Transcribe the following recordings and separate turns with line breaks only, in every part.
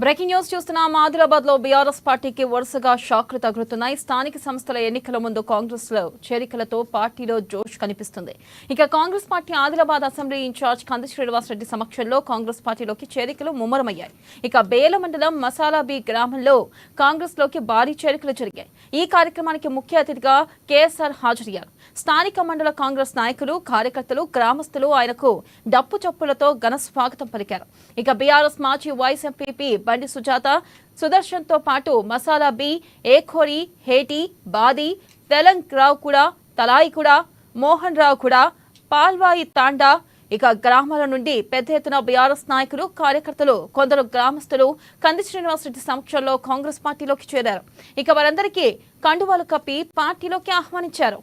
Breaking news చూస్తున్నాం. ఆదిలాబాద్ లో BRS పార్టీకి వరుసగా షాక్లు తగులుతున్నాయి. స్థానిక సంస్థల ఎన్నికల ముందు కాంగ్రెస్ లో చేరికలతో పార్టీలో జోష్ కనిపిస్తుంది. ఇక Congress party Adilabad assembly incharge Kandi Srinivasa Reddy సమక్షంలో కాంగ్రెస్ పార్టీలోకి చేరికలు ముమ్మరమయ్యాయి. ఇక బేల మండలం మసాలాబీ గ్రామంలో కాంగ్రెస్ లోకి భారీ చేరికలు జరిగాయి. ఈ కార్యక్రమానికి ముఖ్య అతిథిగా కేఎస్ఆర్ హాజరయ్యారు. స్థానిక మండల కాంగ్రెస్ నాయకులు, కార్యకర్తలు, గ్రామస్తులు ఆయనకు డప్పు చప్పులతో ఘన స్వాగతం పలికారు. ఇక బీఆర్ఎస్ మాజీ వైస్ ఎంపీపీ బండి సుజాత, సుదర్శన్ తో పాటు మసాలా బి, ఏఖోరి, హేటి, బాది, తెలంగ్ రావు కూడా, తలాయి కూడా, మోహన్ రావు కూడా, పాల్వాయి తాండా ఇక గ్రామాల నుండి పెద్ద ఎత్తున బీఆర్ఎస్ నాయకులు, కార్యకర్తలు, కొందరు గ్రామస్తులు కంది శ్రీనివాసరెడ్డి సమక్షంలో కాంగ్రెస్ పార్టీలోకి చేరారు. ఇక వారందరికీ కండువాలు కప్పి పార్టీలోకి ఆహ్వానించారు.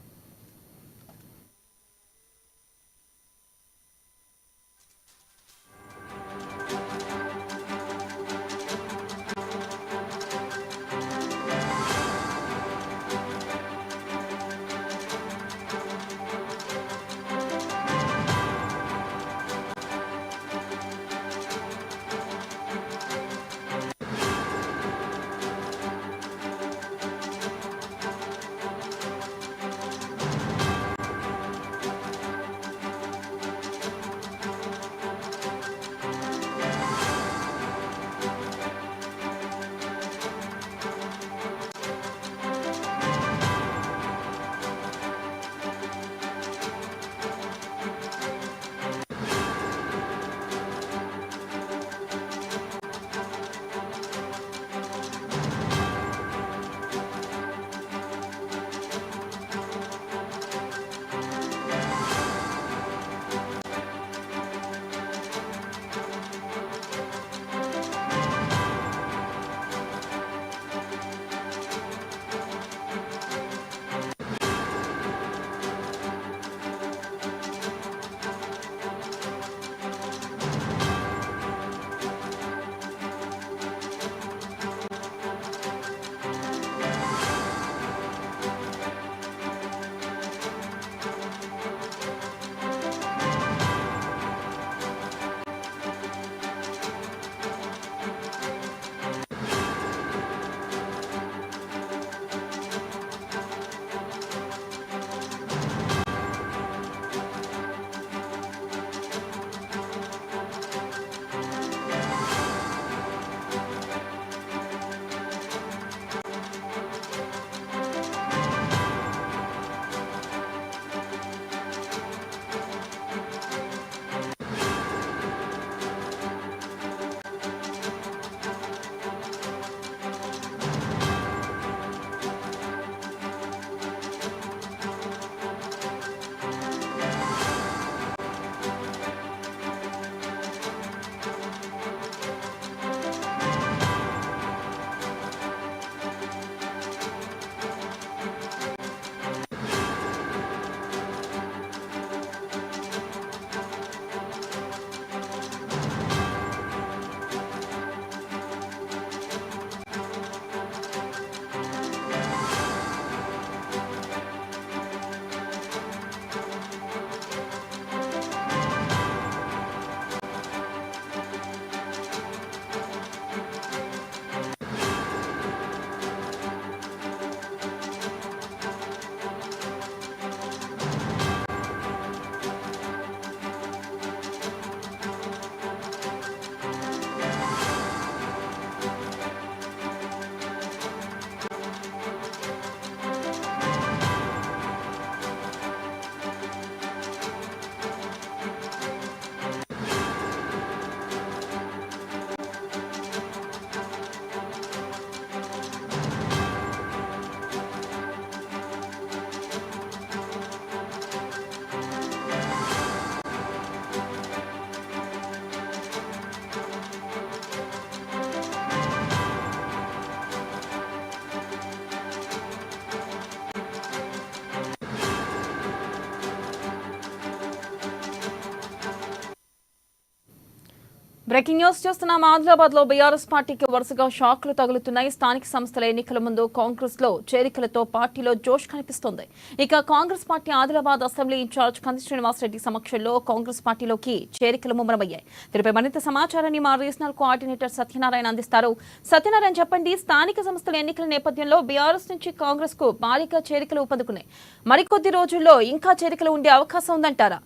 బ్రేకింగ్ న్యూస్ చూస్తున్నాం. ఆదిలాబాద్ లో బీఆర్ఎస్ పార్టీకి వరుసగా షాక్లు తగులుతున్నాయి. స్థానిక సంస్థల ఎన్నికల ముందు కాంగ్రెస్ లో చేరికలతో పార్టీలో జోష్ కనిపిస్తోంది. ఇక Congress party Adilabad assembly incharge Kandi Srinivasa Reddy సమక్షంలో కాంగ్రెస్ పార్టీలోకి చేరికలు ముమ్మరమయ్యాయి. దీనిపై మరింత సమాచారాన్ని మా రీజనల్ కోఆర్డినేటర్ సత్యనారాయణ అందిస్తారు. సత్యనారాయణ, చెప్పండి, స్థానిక సంస్థల ఎన్నికల నేపథ్యంలో బీఆర్ఎస్ నుంచి కాంగ్రెస్ కు భారీగా చేరికలు ఊపందుకున్నాయి. మరికొద్ది రోజుల్లో ఇంకా చేరికలు ఉండే అవకాశం ఉందంటారా?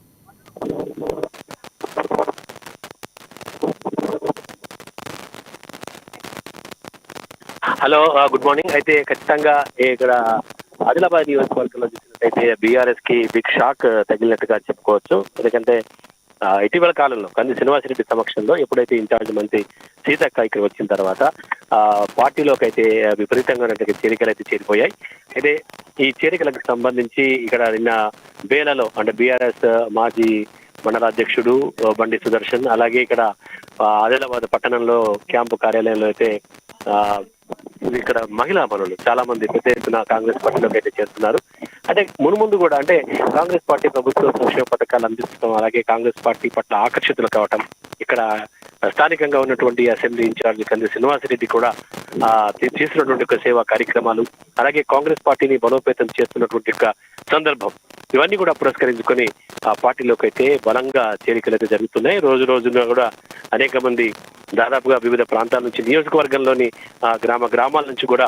Hello, good morning. అయితే ఖచ్చితంగా ఇక్కడ ఆదిలాబాద్ నియోజకవర్గంలో చూసినట్టయితే బీఆర్ఎస్ కి బిగ్ షాక్ తగిలినట్టుగా చెప్పుకోవచ్చు. ఎందుకంటే ఇటీవల కాలంలో కంది శ్రీనివాసరెడ్డి సమక్షంలో ఎప్పుడైతే ఇన్ఛార్జ్ మంత్రి సీతక్క ఇక్కడ వచ్చిన తర్వాత పార్టీలోకి అయితే విపరీతంగా చేరికలు అయితే చేరిపోయాయి. అయితే ఈ చేరికలకు సంబంధించి ఇక్కడ నిన్న బేలలో అంటే బీఆర్ఎస్ మాజీ మండల అధ్యక్షుడు బండి సుదర్శన్, అలాగే ఇక్కడ ఆదిలాబాద్ పట్టణంలో క్యాంపు కార్యాలయంలో అయితే ఇక్కడ మహిళా పనులు చాలా మంది పెద్ద ఎత్తున కాంగ్రెస్ పార్టీలోకి అయితే చేస్తున్నారు. అంటే మున్ముందు కూడా అంటే కాంగ్రెస్ పార్టీ ప్రభుత్వ సంక్షేమ పథకాలు అందించడం, అలాగే కాంగ్రెస్ పార్టీ పట్ల ఆకర్షితులు కావటం, ఇక్కడ స్థానికంగా ఉన్నటువంటి అసెంబ్లీ ఇన్ఛార్జ్ కంది శ్రీనివాసరెడ్డి కూడా చేసినటువంటి ఒక సేవా కార్యక్రమాలు, అలాగే కాంగ్రెస్ పార్టీని బలోపేతం చేస్తున్నటువంటి ఒక సందర్భం, ఇవన్నీ కూడా పురస్కరించుకొని ఆ పార్టీలోకి అయితే బలంగా చేరికలు అయితే జరుగుతున్నాయి. రోజు రోజుగా కూడా అనేక మంది దాదాపుగా వివిధ ప్రాంతాల నుంచి నియోజకవర్గంలోని గ్రామాల నుంచి కూడా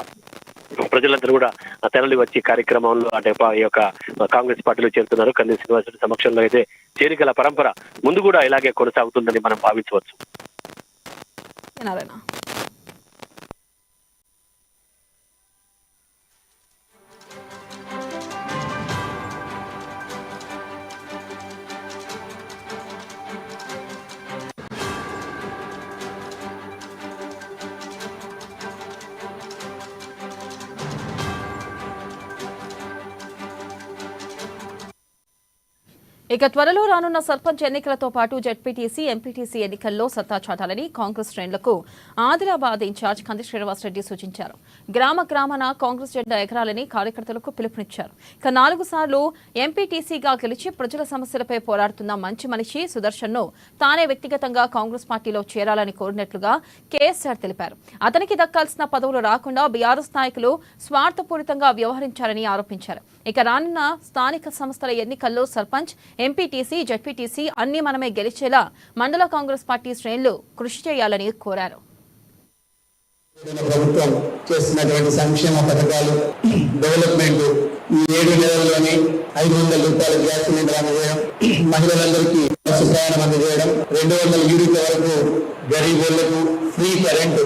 ప్రజలందరూ కూడా తరలి వచ్చి కార్యక్రమంలో అంటే ఈ యొక్క కాంగ్రెస్ పార్టీలో చేరుతున్నారు. కంది శ్రీనివాసరెడ్డి సమక్షంలో అయితే చేరికల పరంపర ముందు కూడా ఇలాగే కొనసాగుతుందని మనం భావించవచ్చు.
ఇక త్వరలో రానున్న సర్పంచ్ ఎన్నికలతో పాటు జెడ్పీటీసీ, ఎంపీటీసీ ఎన్నికల్లో సత్తా చాటాలని కాంగ్రెస్ శ్రేణులకు ఆదిలాబాద్ ఇన్ఛార్జ్ కంది శ్రీనివాసరెడ్డి సూచించారు. గ్రామాన కాంగ్రెస్ జెండా ఎగరాలని కార్యకర్తలకు పిలుపునిచ్చారు. ఇక 4 సార్లు ఎంపీటీసీగా గెలిచి ప్రజల సమస్యలపై పోరాడుతున్న మంచి మనిషి సుదర్శన్ ను తానే వ్యక్తిగతంగా కాంగ్రెస్ పార్టీలో చేరాలని కోరినట్లుగా కేసీఆర్ తెలిపారు. అతనికి దక్కాల్సిన పదవులు రాకుండా బీఆర్ఎస్ నాయకులు స్వార్థపూరితంగా వ్యవహరించారని ఆరోపించారు. ఇక రానున్న స్థానిక సంస్థల ఎన్నికల్లో సర్పంచ్, ఎంపీటీసీ, జెడ్పీటీసీ అన్ని మనమే గెలిచేలా మండల కాంగ్రెస్ పార్టీ శ్రేణులు కృషి చేయాలని కోరారు.
ప్రభుత్వం చేస్తున్నటువంటి సంక్షేమ పథకాలు, డెవలప్మెంట్, ఈ 7 నెలల్లోనే 500 రూపాయల గ్యాస్ సిలిండర్ అందజేయడం, మహిళలందరికీ బస్సు ప్రయాణం అందజేయడం, 200 యూనిట్ల వరకు గరీబులకు ఫ్రీ కరెంట్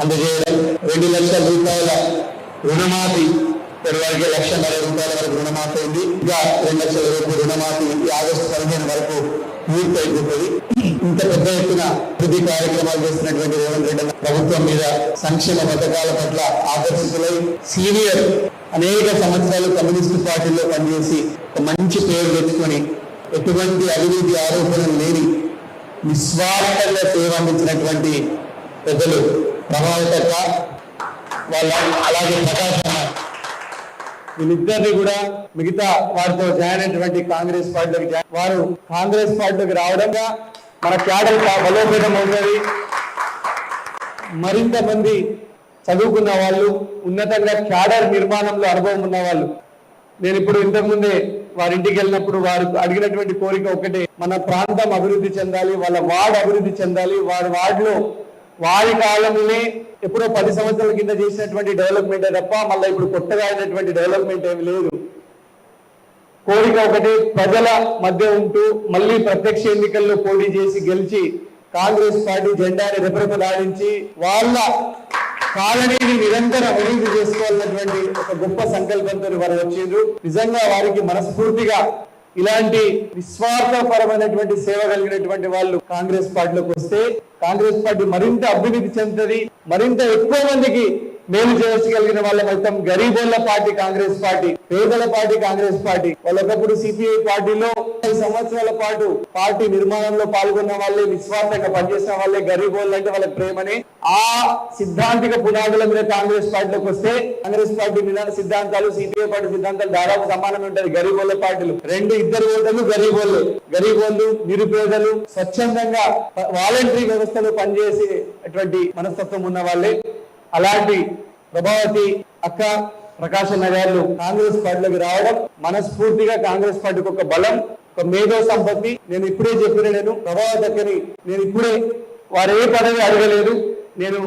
అందజేయడం, 2 లక్షల రూపాయల రుణమాఫీ, వారికి 1,50,000 రూపాయల వరకు రుణమాఫీ అయింది. ఇంకా 2 లక్షల రూపాయలు రుణమాఫీ ఆగస్టు 15 వరకు పూర్తయిపోతుంది. ఇంత పెద్ద ఎత్తున అభివృద్ధి కార్యక్రమాలు చేస్తున్నటువంటి రేవంత్ రెడ్డి ప్రభుత్వం మీద సంక్షేమ పథకాల పట్ల ఆకర్షితులై సీనియర్ అనేక సంవత్సరాలు కమ్యూనిస్టు పార్టీలో పనిచేసి ఒక మంచి పేరు తెచ్చుకొని ఎటువంటి అవినీతి ఆరోపణలు లేని నిస్వార్థంగా సేవ అందించినటువంటి పెద్దలు ప్రభావితక్క, వాళ్ళ అలాగే ప్రకాశ్ వీళ్ళిద్దరిని కూడా మిగతా వారితో జాయిన్ అయినటువంటి కాంగ్రెస్ పార్టీలోకి వారు కాంగ్రెస్ పార్టీలోకి రావడంగా మన క్యాడర్ బలోపేతం అవుతుంది. మరింత మంది చదువుకున్న వాళ్ళు, ఉన్నతంగా క్యాడర్ నిర్మాణంలో అనుభవం ఉన్న వాళ్ళు, నేను ఇప్పుడు ఇంతకుముందే వారి ఇంటికి వెళ్ళినప్పుడు వారు అడిగినటువంటి కోరిక ఒకటే, మన ప్రాంతం అభివృద్ధి చెందాలి, వాళ్ళ వార్డు అభివృద్ధి చెందాలి, వారి వార్డులో వారి కాలంలోనే ఎప్పుడో 10 సంవత్సరాల కింద చేసినటువంటి డెవలప్మెంటే తప్ప మళ్ళీ ఇప్పుడు కొత్తగా అయినటువంటి డెవలప్మెంట్ ఏమి లేదు. కోరిక ఒకటి, ప్రజల మధ్య ఉంటూ మళ్ళీ ప్రత్యక్ష ఎన్నికల్లో పోటీ చేసి గెలిచి కాంగ్రెస్ పార్టీ జెండాని రెపరెపలాడించి వాళ్ళ కాలనీని నిరంతరం అభివృద్ధి చేసుకోవాలన్నటువంటి ఒక గొప్ప సంకల్పంతో వారు వచ్చిండ్రు. నిజంగా వారికి మనస్ఫూర్తిగా ఇలాంటి నిస్వార్థపరమైనటువంటి సేవ కలిగినటువంటి వాళ్ళు కాంగ్రెస్ పార్టీలోకి వస్తే కాంగ్రెస్ పార్టీ మరింత అభివృద్ధి చెందుతుంది, మరింత ఎక్కువ మందికి మేలు చేయగలిగిన వాళ్ళ మొత్తం గరీబోళ్ల పార్టీ కాంగ్రెస్ పార్టీ, పేదల పార్టీ కాంగ్రెస్ పార్టీ. వాళ్ళకప్పుడు సిపిఐ పార్టీలో 5 సంవత్సరాల పాటు పార్టీ నిర్మాణంలో పాల్గొన్న వాళ్ళే, నిస్వార్థంగా పనిచేసిన వాళ్ళే గరీబోళ్ళు అంటే వాళ్ళకి ప్రేమని. ఆ సిద్ధాంతిక పునాదుల మీద కాంగ్రెస్ పార్టీలోకి వస్తే కాంగ్రెస్ పార్టీ మీద సిద్ధాంతాలు, సిపిఐ పార్టీ సిద్ధాంతాలు దాదాపు సమానం ఉంటాయి. గరీబోళ్ల పార్టీలు ఇద్దరు ఓటర్లు గరీబోళ్ళు, నిరుపేదలు, స్వచ్ఛందంగా వాలంటరీ వ్యవస్థలో పనిచేసేటువంటి మనస్తత్వం ఉన్న వాళ్ళే. అలాంటి ప్రభావతి అక్క, ప్రకాశం నగర్లు కాంగ్రెస్ పార్టీలోకి రావడం మనస్ఫూర్తిగా కాంగ్రెస్ పార్టీకి ఒక బలం, ఒక మేధో సంపత్తి. నేను ఇప్పుడే చెప్పిన ప్రభావతి అక్కని నేను ఇప్పుడే వారు ఏ పదవి అడగలేదు. నేను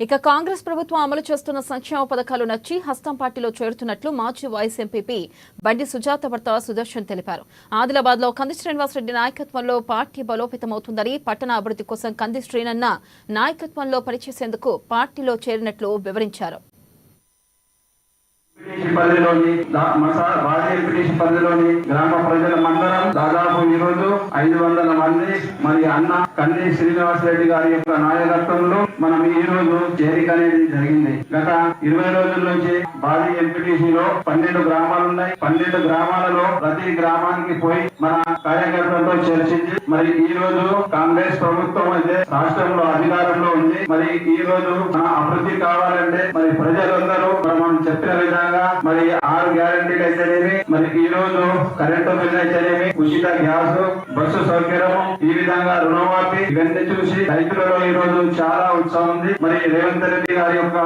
ఇక కాంగ్రెస్ ప్రభుత్వం అమలు చేస్తున్న సంక్షేమ పథకాలు నచ్చి హస్తం పార్టీలో చేరుతున్నట్లు మాజీ వైస్ ఎంపీపీ బండి సుజాత భర్త సుదర్శన్ తెలిపారు. ఆదిలాబాద్ లో కంది శ్రీనివాసరెడ్డి నాయకత్వంలో పార్టీ బలోపేతమవుతుందని, పట్టణ అభివృద్ధి కోసం కంది శ్రీనన్న నాయకత్వంలో పనిచేసేందుకు పార్టీలో చేరినట్లు వివరించారు.
పరిధిలోని గ్రామ ప్రజల మండలం దాదాపు ఈ రోజు 500 మంది మరి అన్న కంది శ్రీనివాసరెడ్డి గారి యొక్క నాయకత్వంలో మనం ఈ రోజు చేరిక అనేది జరిగింది. గత 20 రోజుల నుంచి బాడీ ఎంపీటీసీలో 12 గ్రామాలు ఉన్నాయి. 12 గ్రామాలలో ప్రతి గ్రామానికి పోయి మన కార్యకర్తలతో చర్చించి మరి ఈ రోజు కాంగ్రెస్ ప్రభుత్వం అయితే రాష్ట్రంలో అధికారంలో ఉంది. మరి ఈ రోజు మన అభివృద్ధి కావాలంటే మరి ప్రజలందరూ మనం చెప్పిన విధంగా మరి 6 గ్యారంటీలు అయితేనేమి, మరి ఈ రోజు కరెంటు బిల్లు అయితేనేమి, ఉచిత గ్యాస్, బస్సు సౌకర్యం, ఈ విధంగా రుణమాఫీ, ఇవన్నీ చూసి రైతులలో ఈ రోజు చాలా ఉత్సాహం ఉంది. మరి రేవంత్ రెడ్డి గారి యొక్క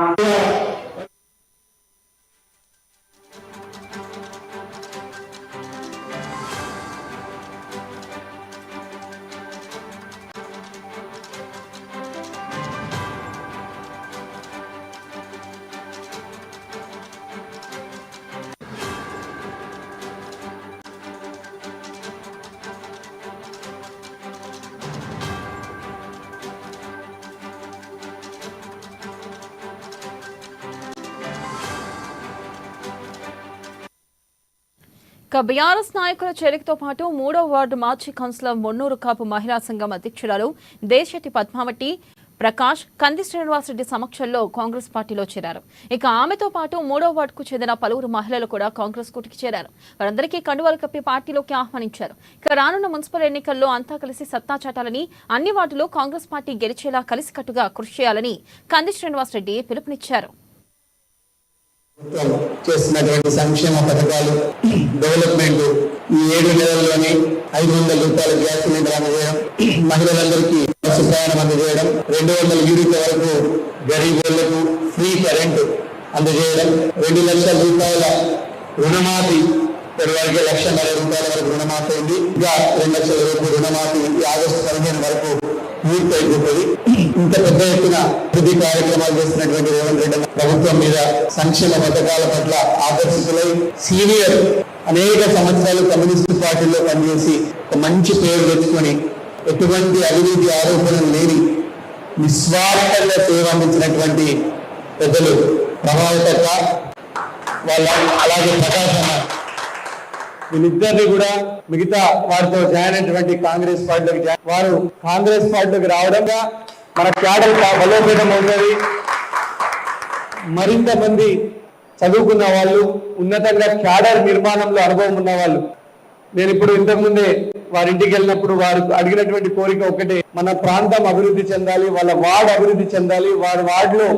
బీఆర్ఎస్ నాయకుల చేరికతో పాటు 3వ వార్డు మాజీ కౌన్సిలర్ మొన్నూరు కాపు మహిళా సంఘం అధ్యక్షురాలు దేశెట్టి పద్మావతి ప్రకాష్ కంది శ్రీనివాసరెడ్డి సమక్షంలో కాంగ్రెస్ పార్టీలో చేరారు. ఇక ఆమెతో పాటు 3వ వార్డుకు చెందిన పలువురు మహిళలు కూడా కాంగ్రెస్ కూటికి చేరారు. వారందరికీ కండువాలు కప్పి పార్టీలోకి ఆహ్వానించారు. ఇక రానున్న మున్సిపల్ ఎన్నికల్లో అంతా కలిసి సత్తా చాటాలని, అన్ని వార్డులో కాంగ్రెస్ పార్టీ గెలిచేలా కలిసికట్టుగా కృషి చేయాలని కంది శ్రీనివాసరెడ్డి పిలుపునిచ్చారు.
చేస్తున్నటువంటి సంక్షేమ పథకాలు, డెవలప్మెంట్, ఈ 7 నెలల్లోనే 500 రూపాయల గ్యాస్ సిలిండర్ అందజేయడం, మహిళలందరికీ బస్సు ప్రయాణం అందజేయడం, 200 యూనిట్ల వరకు గరీబోళ్లకు ఫ్రీ కరెంటు అందజేయడం, 2 లక్షల రూపాయల రుణమాఫీ, వారికి 1,50,000 రూపాయల వరకు రుణమాఫీ అయింది. ఇంకా 2 లక్షల రూపాయలు రుణమాఫీ ఆగస్టు 15 వరకు పూర్తి అయిపోతుంది. ఇంత పెద్ద ఎత్తున అభివృద్ధి కార్యక్రమాలు చేస్తున్నటువంటి రేవంత్ రెడ్డి ప్రభుత్వం మీద సంక్షేమ పథకాల పట్ల ఆకర్షితులై సీనియర్ అనేక సంవత్సరాలు కమ్యూనిస్టు పార్టీలో పనిచేసి ఒక మంచి పేరు తెచ్చుకొని ఎటువంటి అవినీతి ఆరోపణలు లేని నిస్వార్థంగా సేవ అందించినటువంటి పెద్దలు ప్రభావిత వాళ్ళ, అలాగే ప్రకాశం, వీళ్ళిద్దరిని కూడా మిగతా వారితో జాయిన్ అయినటువంటి కాంగ్రెస్ పార్టీలోకి వారు కాంగ్రెస్ పార్టీలోకి రావడంగా మన క్యాడర్ బలోపేతం అవుతుంది. మరింత మంది చదువుకున్న వాళ్ళు, ఉన్నతంగా క్యాడర్ నిర్మాణంలో అనుభవం ఉన్న వాళ్ళు. నేను ఇప్పుడు ఇంతకుముందే వారి ఇంటికి వెళ్ళినప్పుడు వారు అడిగినటువంటి కోరిక ఒకటే, మన ప్రాంతం అభివృద్ధి చెందాలి, వాళ్ళ వార్డు అభివృద్ధి చెందాలి. వార్డులో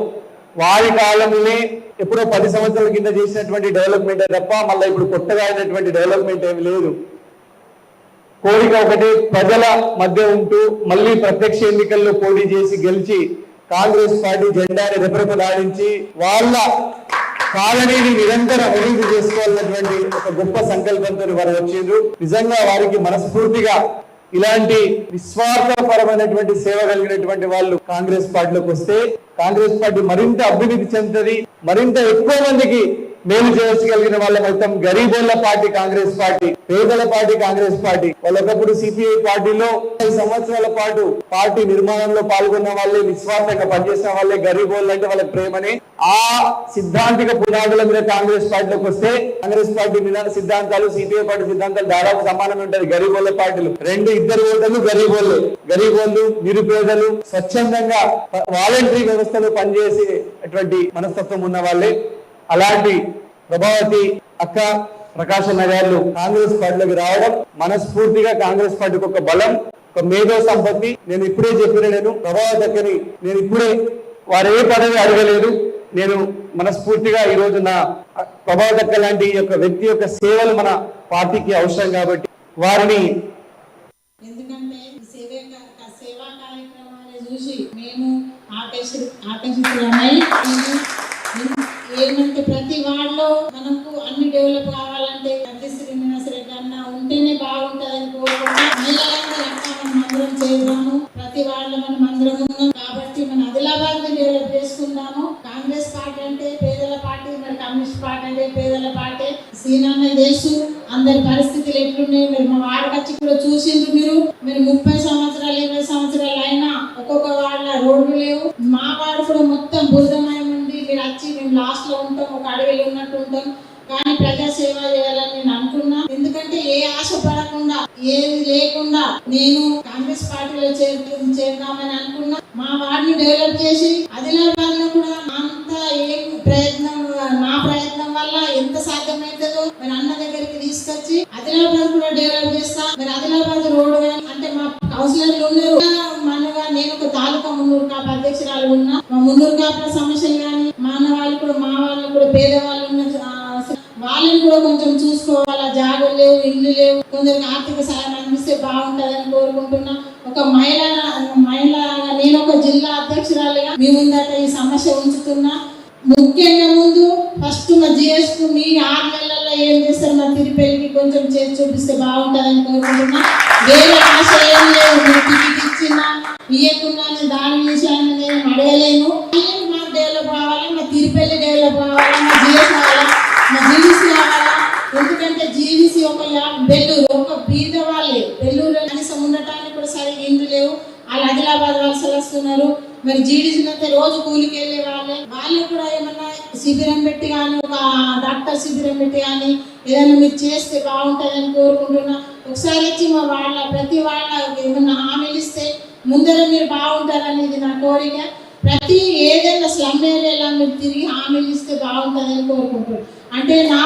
వారి కాలంలోనే ఎప్పుడో 10 సంవత్సరాల కింద చేసినటువంటి డెవలప్మెంట్ తప్ప మళ్ళీ ఇప్పుడు కొత్తగా అయినటువంటి డెవలప్మెంట్ ఏమి లేదు. కోరిక ఒకటి, ప్రజల మధ్య ఉంటూ మళ్ళీ ప్రత్యక్ష ఎన్నికల్లో పోటీ చేసి గెలిచి కాంగ్రెస్ పార్టీ జెండాని రెపరెపలాడించి వాళ్ళ కాలనీని నిరంతరం అభివృద్ధి చేసుకోవాలన్నటువంటి ఒక గొప్ప సంకల్పంతో వారు వచ్చిండ్రు. నిజంగా వారికి మనస్ఫూర్తిగా ఇలాంటి నిస్వార్థపరమైనటువంటి సేవ కలిగినటువంటి వాళ్ళు కాంగ్రెస్ పార్టీలోకి వస్తే కాంగ్రెస్ పార్టీ మరింత అభివృద్ధి చెందుతుంది, మరింత ఎక్కువ మందికి మేలు చేయగలిగిన వాళ్ళ మొత్తం గరీబోళ్ళ పార్టీ కాంగ్రెస్ పార్టీ, పేదల పార్టీ కాంగ్రెస్ పార్టీ. వాళ్ళొకప్పుడు సిపిఐ పార్టీలో 5 సంవత్సరాల పాటు పార్టీ నిర్మాణంలో పాల్గొన్న వాళ్ళే, నిస్వార్థంగా పనిచేసిన వాళ్ళే గరీబోళ్ళు అంటే వాళ్ళ ప్రేమని. ఆ సిద్ధాంతిక పునాదుల మీద కాంగ్రెస్ పార్టీలోకి వస్తే కాంగ్రెస్ పార్టీ మీద సిద్ధాంతాలు, సిపిఐ పార్టీ సిద్ధాంతాలు దాదాపు సమానంగా ఉంటాయి. గరీబోళ్ళ పార్టీలు ఇద్దరు ఓటర్లు గరీబోళ్ళు, నిరుపేదలు, స్వచ్ఛందంగా వాలంటరీ వ్యవస్థలో పనిచేసేటువంటి మనస్తత్వం ఉన్న వాళ్ళే. అలాంటి ప్రభావతి అక్క, ప్రకాశం నగర్లు కాంగ్రెస్ పార్టీలోకి రావడం మనస్ఫూర్తిగా కాంగ్రెస్ పార్టీకి ఒక బలం, ఒక మేధో సంపత్తి. నేను ఇప్పుడే నేను ప్రభావతి అక్కని నేను ఇప్పుడే వారు ఏ పదవి అడగలేదు. నేను మనస్ఫూర్తిగా ఈ రోజు నా ప్రభావతి అక్క లాంటి యొక్క వ్యక్తి యొక్క సేవలు మన పార్టీకి అవసరం కాబట్టి వారిని,
ఎందుకంటే సేవా కార్యక్రమాలు చూసి మేము ఆకర్షితులమై ఏమంటే ప్రతి వాళ్ళు మనకు అన్ని డెవలప్ కావాలంటే శ్రీనివాస రెడ్డి అన్న ఉంటేనే బాగుంటుందని కోరుకుంటా. మహిళలందరూ అట్లా మనం అందరం చేద్దాము, ప్రతి వాళ్ళు మనం అందరం ఉన్నాం కాబట్టి మన ఆదిలాబాద్ ని డెవలప్ చేసుకుందాము. కాంగ్రెస్ పార్టీ అంటే పేదల పార్టీ, మరి కమ్యూనిస్ట్ పార్టీ అంటే పేదల పార్టీ. సీనన్న దేశు అందరి పరిస్థితులు ఎట్లున్నాయి మీరు మా వాడికి వచ్చి కూడా చూసిండ్రు. మీరు 30 సంవత్సరాలు 20 సంవత్సరాలు అయినా ఒక్కొక్క వాళ్ళ రోడ్లు లేవు. మా వాడు కూడా మొత్తం బురదమయం ఉంది. మీరు వచ్చి మేము లాస్ట్ లో ఉంటాం, ఒక అడవిలో ఉన్నట్టు ఉంటాం. కానీ ప్రజా సేవ చేయాలని నేను అనుకున్నా. ఎందుకంటే ఏ ఆశ పడకుండా, ఏది లేకుండా నేను కాంగ్రెస్ పార్టీలో చేద్దామని అనుకున్నా. మా వాడిని డెవలప్ చేసి ఆదిలాబాద్ లో కూడా అంత ఏం ప్రయత్నం, నా ప్రయత్నం వల్ల ఎంత సాధ్యమవుతుందో మరి అన్న దగ్గరికి తీసుకొచ్చి ఆదిలాబాద్ కూడా డెవలప్ చేస్తా. మరి ఆదిలాబాద్ రోడ్డు అంటే మా కౌన్సిలర్లు ఉన్నారు. మనగా నేను ఒక తాలూకా మున్నూరు కాపు అధ్యక్షురాలు ఉన్నా. మా మున్నూరు కాపుల సమస్యలు కానీ మా అన్న వాళ్ళు కూడా, మా వాళ్ళు కూడా పేదవాళ్ళు ఉన్న వాళ్ళని కూడా కొంచెం చూసుకోవాలా. జాగలు లేవు, ఇల్లు లేవు, కొందరికి ఆర్థిక సాయం అందిస్తే బాగుంటుందని కోరుకుంటున్నా. ఒక మహిళ నేను ఒక జిల్లా అధ్యక్షురాలుగా మీ ముందట ఈ సమస్య ఉంచుతున్నా. ముఖ్యంగా ముందు ఫస్ట్ మా జిఎస్ మీ 6 నెలల్లో ఏం చేస్తారు, మా తిరుపతికి కొంచెం చేసి చూపిస్తే బాగుంటుందని కోరుకుంటున్నా. వేరే ఆశ ఏం లేవు. మీరు టికెట్ ఇచ్చినా ఇవ్వకుండా దాని విషయాన్ని నేను అడగలేను. మాకు డెవలప్ కావాలి, మా తిరుపతి డెవలప్ కావాలి, మా జిఎస్ కావాలా, మా జీవీసీ కావాలా. ఎందుకంటే జీవీసీ ఒక బెల్లూరు, ఒక బీద వాళ్ళే బెల్లూరు కనీసం ఉండటానికి కూడా సరిగ్గా ఇండ్లు లేవు. వాళ్ళు ఆదిలాబాద్ వలసలు వస్తున్నారు. మరి జీడీసీ అయితే రోజు కూలికి వెళ్ళే వాళ్ళకి కూడా ఏమన్నా శిబిరం పెట్టి కానీ, ఒక డాక్టర్ శిబిరం పెట్టి కానీ ఏదైనా మీరు చేస్తే బాగుంటుందని కోరుకుంటున్నా. ఒకసారి వచ్చి మా ప్రతి వాళ్ళ ఏమన్నా హామీలు ఇస్తే ముందర మీరు బాగుంటారనేది నా కోరిక. ప్రతి ఏదైనా స్లమ్ ఏరియాలో మీరు తిరిగి హామీలు ఇస్తే బాగుంటుందని కోరుకుంటున్నాను. అంటే నా